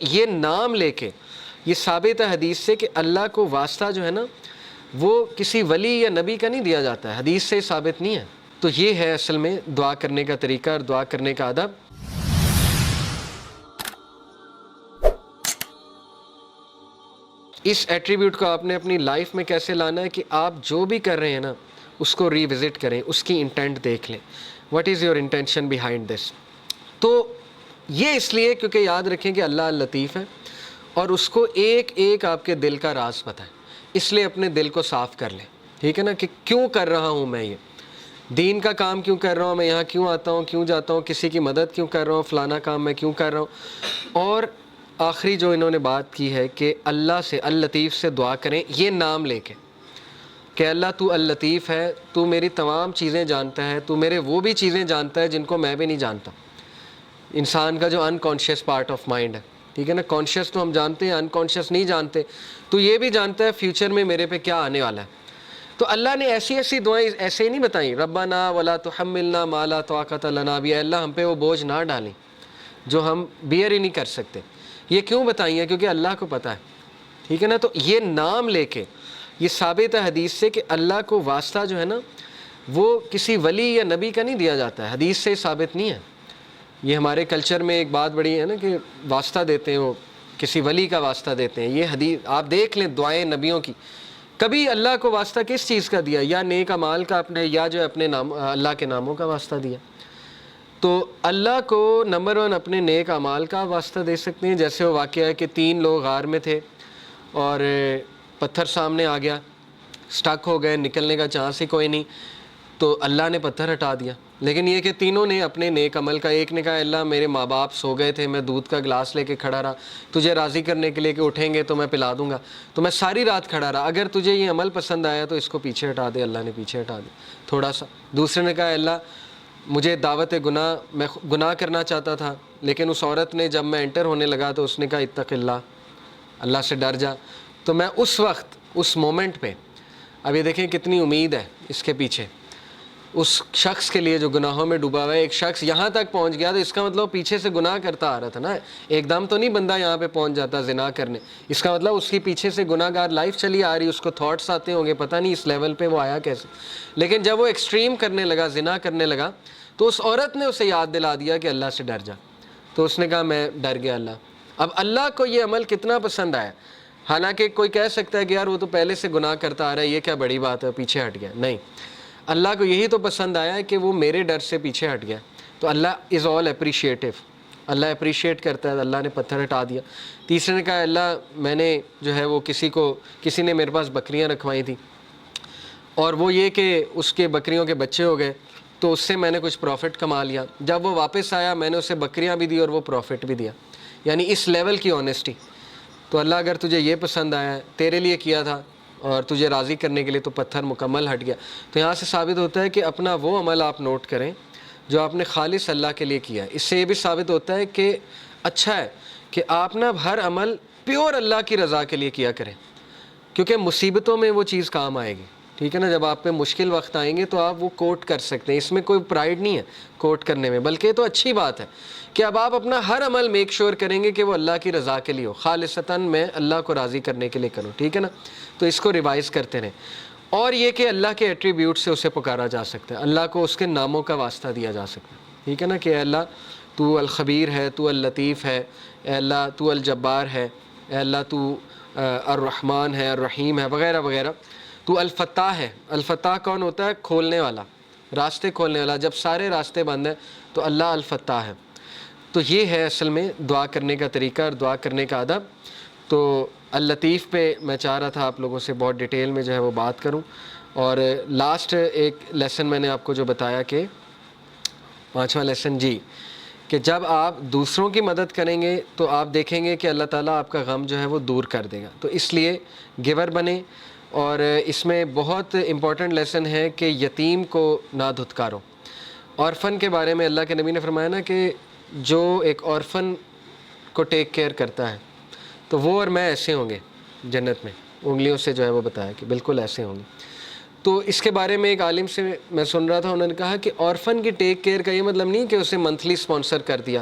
یہ نام لے کے یہ ثابت ہے حدیث سے کہ اللہ کو واسطہ جو ہے نا وہ کسی ولی یا نبی کا نہیں دیا جاتا ہے، حدیث سے ثابت نہیں ہے۔ تو یہ ہے اصل میں دعا کرنے کا طریقہ اور دعا کرنے کا ادب۔ اس ایٹریبیوٹ کو آپ نے اپنی لائف میں کیسے لانا ہے کہ آپ جو بھی کر رہے ہیں نا اس کو ریوزٹ کریں، اس کی انٹینٹ دیکھ لیں، what is your intention behind this. تو یہ اس لیے کیونکہ یاد رکھیں کہ اللہ لطیف ہے اور اس کو ایک ایک آپ کے دل کا راز پتہ ہے، اس لیے اپنے دل کو صاف کر لیں، ٹھیک ہے نا، کہ کیوں کر رہا ہوں میں، یہ دین کا کام کیوں کر رہا ہوں میں، یہاں کیوں آتا ہوں، کیوں جاتا ہوں، کسی کی مدد کیوں کر رہا ہوں، فلانا کام میں کیوں کر رہا ہوں۔ اور آخری جو انہوں نے بات کی ہے کہ اللہ سے، اللطیف سے دعا کریں یہ نام لے کے کہ اللہ تو اللطیف ہے، تو میری تمام چیزیں جانتا ہے، تو میرے وہ بھی چیزیں جانتا ہے جن کو میں بھی نہیں جانتا۔ انسان کا جو انکانشیس پارٹ آف مائنڈ ہے، ٹھیک ہے نا، کانشیس تو ہم جانتے ہیں، انکانشیس نہیں جانتے، تو یہ بھی جانتا ہے فیوچر میں میرے پہ کیا آنے والا ہے۔ تو اللہ نے ایسی ایسی دعائیں ایسے ہی نہیں بتائیں، ربنا ولا تحملنا ما لا طاقت لنا بہ، اللہ ہم پہ وہ بوجھ نہ ڈالیں جو ہم بیئر ہی نہیں کر سکتے۔ یہ کیوں بتائی ہیں؟ کیونکہ اللہ کو پتہ ہے، ٹھیک ہے نا۔ تو یہ نام لے کے یہ ثابت ہے حدیث سے کہ اللہ کو واسطہ جو ہے نا وہ کسی ولی یا نبی کا نہیں دیا جاتا ہے، حدیث سے ثابت نہیں ہے۔ یہ ہمارے کلچر میں ایک بات بڑی ہے نا کہ واسطہ دیتے ہیں، وہ کسی ولی کا واسطہ دیتے ہیں۔ یہ حدیث آپ دیکھ لیں دعائیں نبیوں کی، کبھی اللہ کو واسطہ کس چیز کا دیا؟ یا نیک اعمال کا اپنے، یا جو اپنے نام اللہ کے ناموں کا واسطہ دیا۔ تو اللہ کو نمبر 1 اپنے نیک اعمال کا واسطہ دے سکتے ہیں، جیسے وہ واقعہ ہے کہ 3 لوگ غار میں تھے اور پتھر سامنے آ گیا، سٹک ہو گئے، نکلنے کا چانس ہی کوئی نہیں، تو اللہ نے پتھر ہٹا دیا۔ لیکن یہ کہ تینوں نے اپنے نیک عمل کا، ایک نے کہا اللہ میرے ماں باپ سو گئے تھے، میں دودھ کا گلاس لے کے کھڑا رہا تجھے راضی کرنے کے لیے کہ اٹھیں گے تو میں پلا دوں گا، تو میں ساری رات کھڑا رہا، اگر تجھے یہ عمل پسند آیا تو اس کو پیچھے ہٹا دے۔ اللہ نے پیچھے ہٹا دیا تھوڑا سا۔ دوسرے نے کہا اللہ مجھے دعوت گناہ، میں گناہ کرنا چاہتا تھا، لیکن اس عورت نے جب میں انٹر ہونے لگا تو اس نے کہا اتق اللہ، اللہ سے ڈر جا، تو میں اس وقت اس مومنٹ پہ، اب یہ دیکھیں کتنی امید ہے اس کے پیچھے، اس شخص کے لیے جو گناہوں میں ڈوبا ہوا ہے، ایک شخص یہاں تک پہنچ گیا تو اس کا مطلب پیچھے سے گناہ کرتا آ رہا تھا نا، ایک دم تو نہیں بندہ یہاں پہ پہنچ جاتا زنا کرنے، اس کا مطلب اس کی پیچھے سے گناہ گار لائف چلی آ رہی، اس کو تھاٹس آتے ہوں گے، پتہ نہیں اس لیول پہ وہ آیا کیسے۔ لیکن جب وہ ایکسٹریم کرنے لگا، زنا کرنے لگا، تو اس عورت نے اسے یاد دلا دیا کہ اللہ سے ڈر جا، تو اس نے کہا میں ڈر گیا اللہ۔ اب اللہ کو یہ عمل کتنا پسند آیا، حالانکہ کوئی کہہ سکتا ہے کہ یار وہ تو پہلے سے گناہ کرتا آ رہا ہے، یہ کیا بڑی بات ہے، پیچھے ہٹ گیا، نہیں، اللہ کو یہی تو پسند آیا ہے کہ وہ میرے ڈر سے پیچھے ہٹ گیا، تو اللہ از آل اپریشیٹو، اللہ اپریشیٹ کرتا ہے، اللہ نے پتھر ہٹا دیا۔ تیسرے نے کہا اللہ میں نے جو ہے وہ کسی نے میرے پاس بکریاں رکھوائی تھیں اور وہ یہ کہ اس کے بکریوں کے بچے ہو گئے، تو اس سے میں نے کچھ پروفٹ کما لیا، جب وہ واپس آیا میں نے اسے بکریاں بھی دی اور وہ پروفٹ بھی دیا، یعنی اس لیول کی آنیسٹی۔ تو اللہ اگر تجھے یہ پسند آیا ہے، تیرے لیے کیا تھا اور تجھے راضی کرنے کے لیے، تو پتھر مکمل ہٹ گیا۔ تو یہاں سے ثابت ہوتا ہے کہ اپنا وہ عمل آپ نوٹ کریں جو آپ نے خالص اللہ کے لیے کیا ہے۔ اس سے یہ بھی ثابت ہوتا ہے کہ اچھا ہے کہ آپ نا ہر عمل پیور اللہ کی رضا کے لیے کیا کریں، کیونکہ مصیبتوں میں وہ چیز کام آئے گی، ٹھیک ہے نا۔ جب آپ پہ مشکل وقت آئیں گے تو آپ وہ کوٹ کر سکتے ہیں، اس میں کوئی پرائیڈ نہیں ہے کوٹ کرنے میں، بلکہ تو اچھی بات ہے کہ اب آپ اپنا ہر عمل میک شور کریں گے کہ وہ اللہ کی رضا کے لیے ہو، خالصتاً میں اللہ کو راضی کرنے کے لیے کروں، ٹھیک ہے نا۔ تو اس کو ریوائز کرتے رہیں، اور یہ کہ اللہ کے ایٹریبیوٹ سے اسے پکارا جا سکتا ہے، اللہ کو اس کے ناموں کا واسطہ دیا جا سکتا ہے، ٹھیک ہے نا، کہ اے اللہ تو الخبیر ہے، تو اللطیف ہے، اے اللہ تو الجبار ہے، اے اللہ تو الرحمن ہے، الرحیم ہے، وغیرہ وغیرہ۔ تو الفتاح ہے، الفتاح کون ہوتا ہے؟ کھولنے والا، راستے کھولنے والا، جب سارے راستے بند ہیں تو اللہ الفتاح ہے۔ تو یہ ہے اصل میں دعا کرنے کا طریقہ اور دعا کرنے کا ادب۔ تو اللطیف پہ میں چاہ رہا تھا آپ لوگوں سے بہت ڈیٹیل میں جو ہے وہ بات کروں، اور لاسٹ ایک لیسن میں نے آپ کو جو بتایا کہ 5واں لیسن جی، کہ جب آپ دوسروں کی مدد کریں گے تو آپ دیکھیں گے کہ اللہ تعالیٰ آپ کا غم جو ہے وہ دور کر دے گا، تو اس لیے گیور بنیں۔ اور اس میں بہت امپورٹنٹ لیسن ہے کہ یتیم کو نہ دھتکارو۔ اورفن کے بارے میں اللہ کے نبی نے فرمایا نا کہ جو ایک اورفن کو ٹیک کیئر کرتا ہے تو وہ اور میں ایسے ہوں گے جنت میں، انگلیوں سے جو ہے وہ بتایا کہ بالکل ایسے ہوں گے۔ تو اس کے بارے میں ایک عالم سے میں سن رہا تھا، انہوں نے کہا کہ اورفن کی ٹیک کیئر کا یہ مطلب نہیں کہ اسے منتھلی اسپانسر کر دیا،